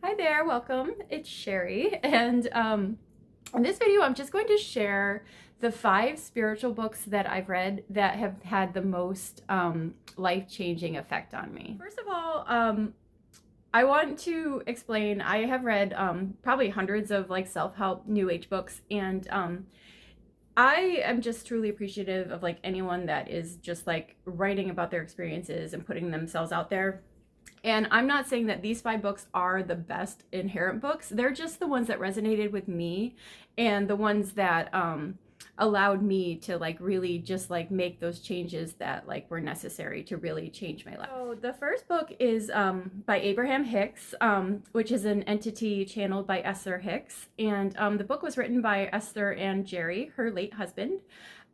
Hi there, welcome. It's Sherry, and in this video, I'm just going to share the 5 spiritual books that I've read that have had the most life-changing effect on me. First of all, I want to explain, I have read probably hundreds of like self-help New Age books, and I am just truly appreciative of like anyone that is just like writing about their experiences and putting themselves out there. And I'm not saying that these 5 books are the best inherent books. They're just the ones that resonated with me and the ones that allowed me to like really just like make those changes that like were necessary to really change my life. So the first book is by Abraham Hicks, which is an entity channeled by Esther Hicks. And the book was written by Esther and Jerry, her late husband.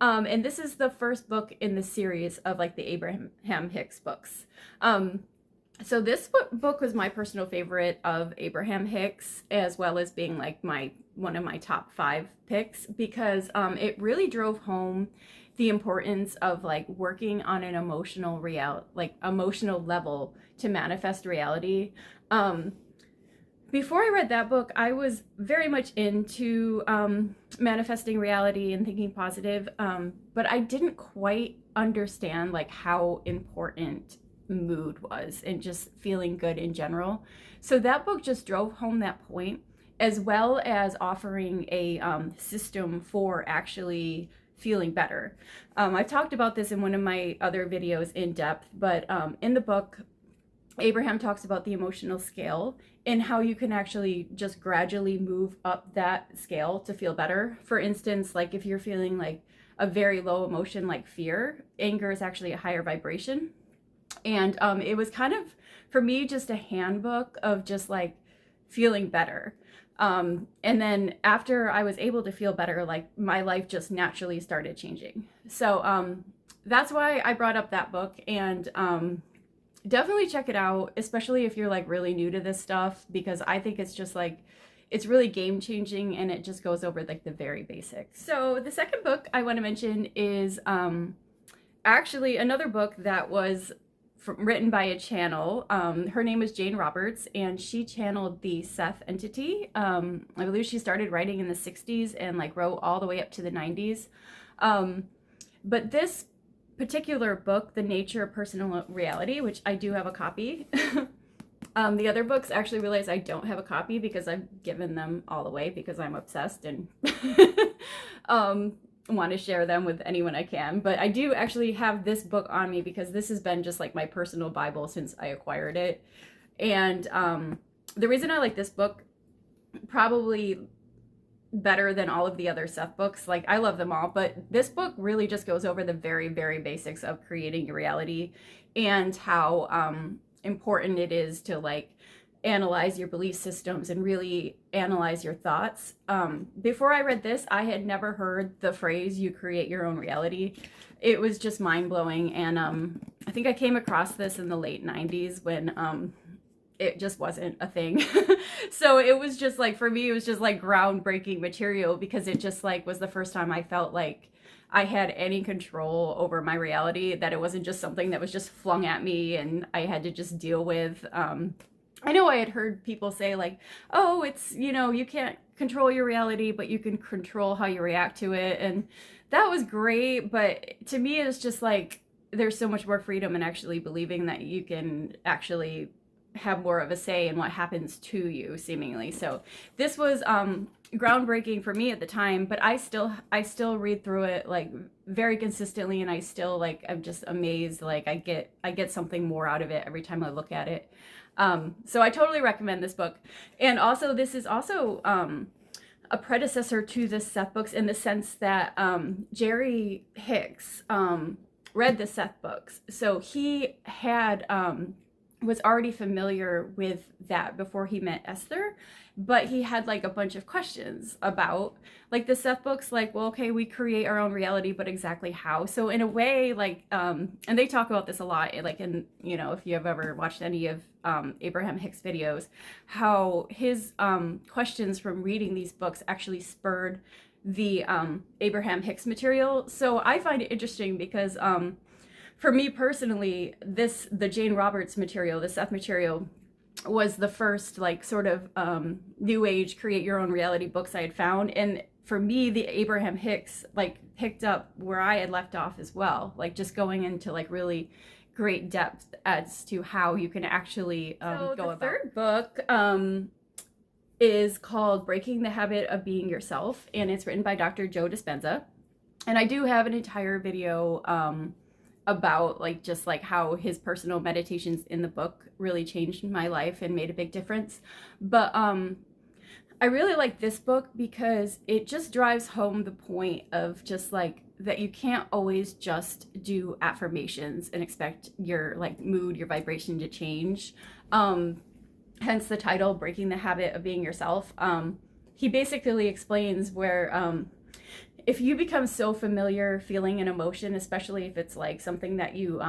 And this is the first book in the series of like the Abraham Hicks books. So this book was my personal favorite of Abraham Hicks, as well as being like one of my top 5 picks, because it really drove home the importance of like working on an emotional level to manifest reality. Before I read that book, I was very much into manifesting reality and thinking positive, but I didn't quite understand like how important mood was and just feeling good in general. So that book just drove home that point, as well as offering a system for actually feeling better. I've talked about this in one of my other videos in depth, but in the book, Abraham talks about the emotional scale and how you can actually just gradually move up that scale to feel better. For instance, like if you're feeling like a very low emotion like fear, anger is actually a higher vibration. And it was kind of, for me, just a handbook of just like feeling better. And then after I was able to feel better, like my life just naturally started changing. So that's why I brought up that book, and definitely check it out, especially if you're like really new to this stuff, because I think it's just like, it's really game changing, and it just goes over like the very basics. So the second book I want to mention is actually another book that was written by a channel. Her name is Jane Roberts, and she channeled the Seth entity. I believe she started writing in the 60s and like wrote all the way up to the 90s. But this particular book, The Nature of Personal Reality, which I do have a copy. The other books, actually realize I don't have a copy because I've given them all away because I'm obsessed and want to share them with anyone I can. But I do actually have this book on me because this has been just like my personal Bible since I acquired it. And the reason I like this book probably better than all of the other Seth books, like I love them all, but this book really just goes over the very, very basics of creating your reality and how important it is to like analyze your belief systems and really analyze your thoughts. Before I read this, I had never heard the phrase "you create your own reality." It was just mind-blowing, and I think I came across this in the late 90s when it just wasn't a thing. So it was just like, for me, it was just like groundbreaking material, because it just like was the first time I felt like I had any control over my reality, that it wasn't just something that was just flung at me and I had to just deal with. I know I had heard people say like, oh, it's, you know, you can't control your reality, but you can control how you react to it. And that was great. But to me, it's just like, there's so much more freedom in actually believing that you can actually have more of a say in what happens to you, seemingly. So this was groundbreaking for me at the time, but I still read through it like very consistently, and I still like, I'm just amazed. Like I get something more out of it every time I look at it. So I totally recommend this book. And also, this is also a predecessor to the Seth books, in the sense that Jerry Hicks read the Seth books. So he had was already familiar with that before he met Esther, but he had like a bunch of questions about like the Seth books, like, well, okay, we create our own reality, but exactly how? So in a way, like, and they talk about this a lot, like in, you know, if you have ever watched any of Abraham Hicks videos, how his questions from reading these books actually spurred the Abraham Hicks material. So I find it interesting because for me personally, the Jane Roberts material, the Seth material, was the first like sort of new age create your own reality books I had found. And for me, the Abraham Hicks like picked up where I had left off as well, like just going into like really great depth as to how you can actually go about. The third book is called Breaking the Habit of Being Yourself, and it's written by Dr. Joe Dispenza. And I do have an entire video about like just like how his personal meditations in the book really changed my life and made a big difference. But I really like this book because it just drives home the point of just like that you can't always just do affirmations and expect your like mood, your vibration to change. Hence the title, Breaking the Habit of Being Yourself. He basically explains where if you become so familiar feeling an emotion, especially if it's like something that you,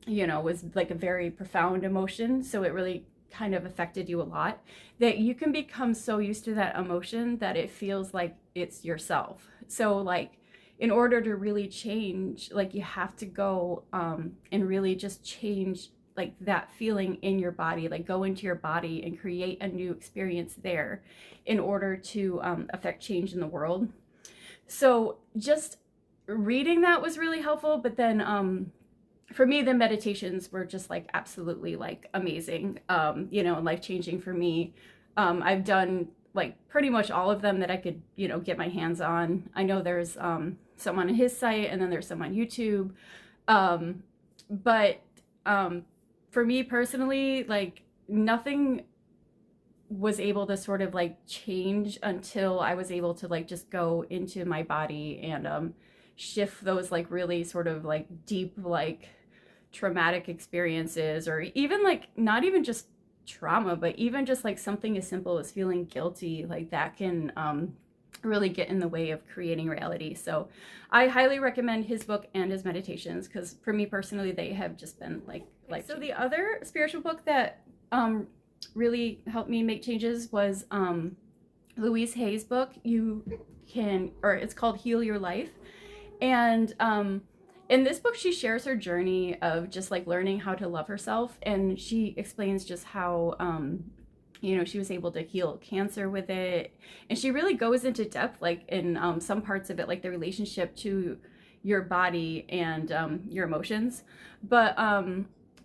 you know, was like a very profound emotion, so it really kind of affected you a lot, that you can become so used to that emotion that it feels like it's yourself. So like in order to really change, like you have to go and really just change like that feeling in your body, like go into your body and create a new experience there in order to affect change in the world. So just reading that was really helpful, but then for me the meditations were just like absolutely like amazing, you know, life-changing for me. I've done like pretty much all of them that I could, you know, get my hands on. I know there's some on his site and then there's some on YouTube, but for me personally, like nothing was able to sort of like change until I was able to like just go into my body and shift those like really sort of like deep like traumatic experiences, or even like not even just trauma, but even just like something as simple as feeling guilty, like that can really get in the way of creating reality. So I highly recommend his book and his meditations because for me personally they have just been like so the other spiritual book that really helped me make changes was Louise Hay's book. It's called Heal Your Life. And in this book, she shares her journey of just like learning how to love herself. And she explains just how, you know, she was able to heal cancer with it. And she really goes into depth, like in some parts of it, like the relationship to your body and your emotions. But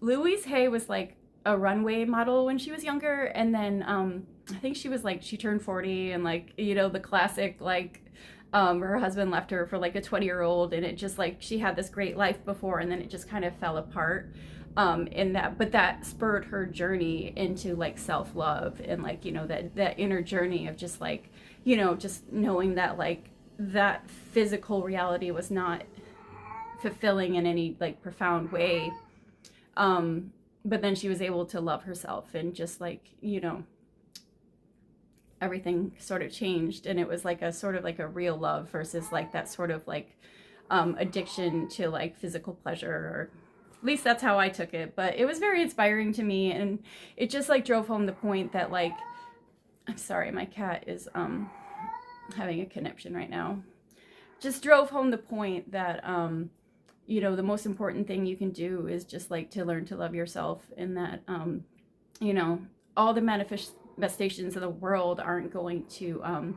Louise Hay was like a runway model when she was younger, and then I think she turned 40, and like, you know, the classic like her husband left her for like a 20-year-old, and it just like she had this great life before and then it just kind of fell apart in that, but that spurred her journey into like self-love and like, you know, that inner journey of just like, you know, just knowing that like that physical reality was not fulfilling in any like profound way. But then she was able to love herself and just like, you know, everything sort of changed, and it was like a sort of like a real love versus like that sort of like addiction to like physical pleasure, or at least that's how I took it. But it was very inspiring to me, and it just like drove home the point that like, I'm sorry, my cat is having a conniption right now. Just drove home the point that you know, the most important thing you can do is just like to learn to love yourself, and that you know, all the manifestations of the world aren't going to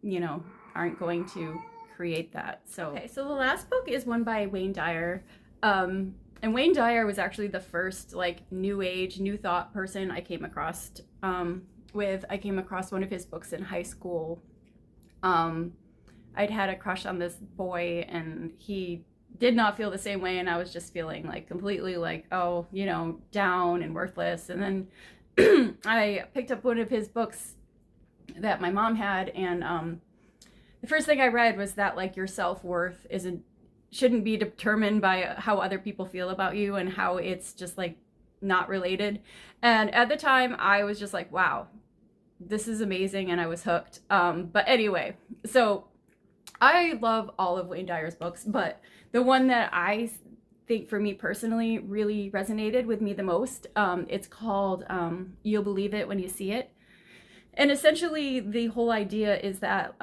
you know, aren't going to create that. So okay, so the last book is one by Wayne Dyer, and Wayne Dyer was actually the first like new age, new thought person I came across I came across one of his books in high school. I'd had a crush on this boy and he did not feel the same way, and I was just feeling like completely like, oh, you know, down and worthless. And then I picked up one of his books that my mom had, and the first thing I read was that like your self-worth shouldn't be determined by how other people feel about you, and how it's just like not related. And at the time I was just like, wow, this is amazing, and I was hooked. But anyway, so I love all of Wayne Dyer's books, but the one that I think for me personally really resonated with me the most, it's called You'll Believe It When You See It. And essentially the whole idea is that,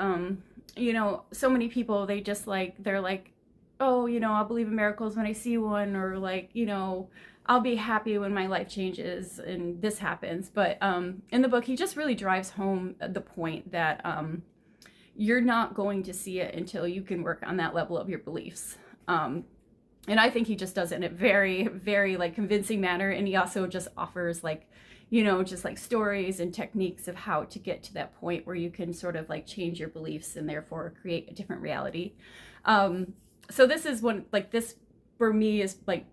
you know, so many people, they're like, oh, you know, I'll believe in miracles when I see one, or like, you know, I'll be happy when my life changes and this happens. But in the book, he just really drives home the point that you're not going to see it until you can work on that level of your beliefs. And I think he just does it in a very, very like convincing manner. And he also just offers like, you know, just like stories and techniques of how to get to that point where you can sort of like change your beliefs and therefore create a different reality. So this is one, like this for me is like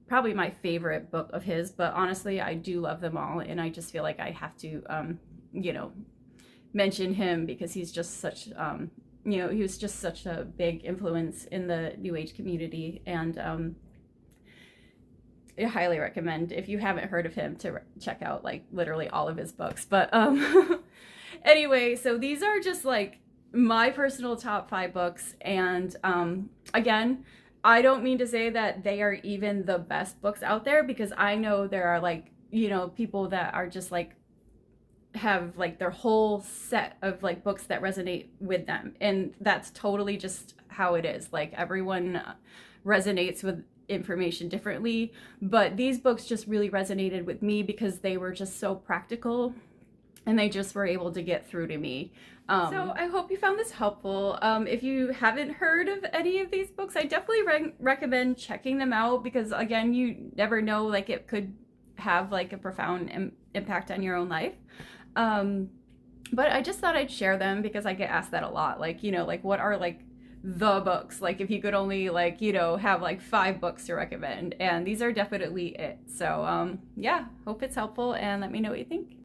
probably my favorite book of his, but honestly, I do love them all. And I just feel like I have to, you know, mention him because he's just such, you know, he was just such a big influence in the New Age community. And I highly recommend, if you haven't heard of him, to check out like literally all of his books. But anyway, so these are just like my personal top 5 books. And again, I don't mean to say that they are even the best books out there, because I know there are like, you know, people that are just like have like their whole set of like books that resonate with them, and that's totally just how it is. Like everyone resonates with information differently, but these books just really resonated with me because they were just so practical and they just were able to get through to me. So I hope you found this helpful. If you haven't heard of any of these books, I definitely recommend checking them out, because again, you never know, like it could have like a profound impact on your own life. But I just thought I'd share them because I get asked that a lot. Like, you know, like what are like the books? Like if you could only like, you know, have like 5 books to recommend, and these are definitely it. So yeah, hope it's helpful and let me know what you think.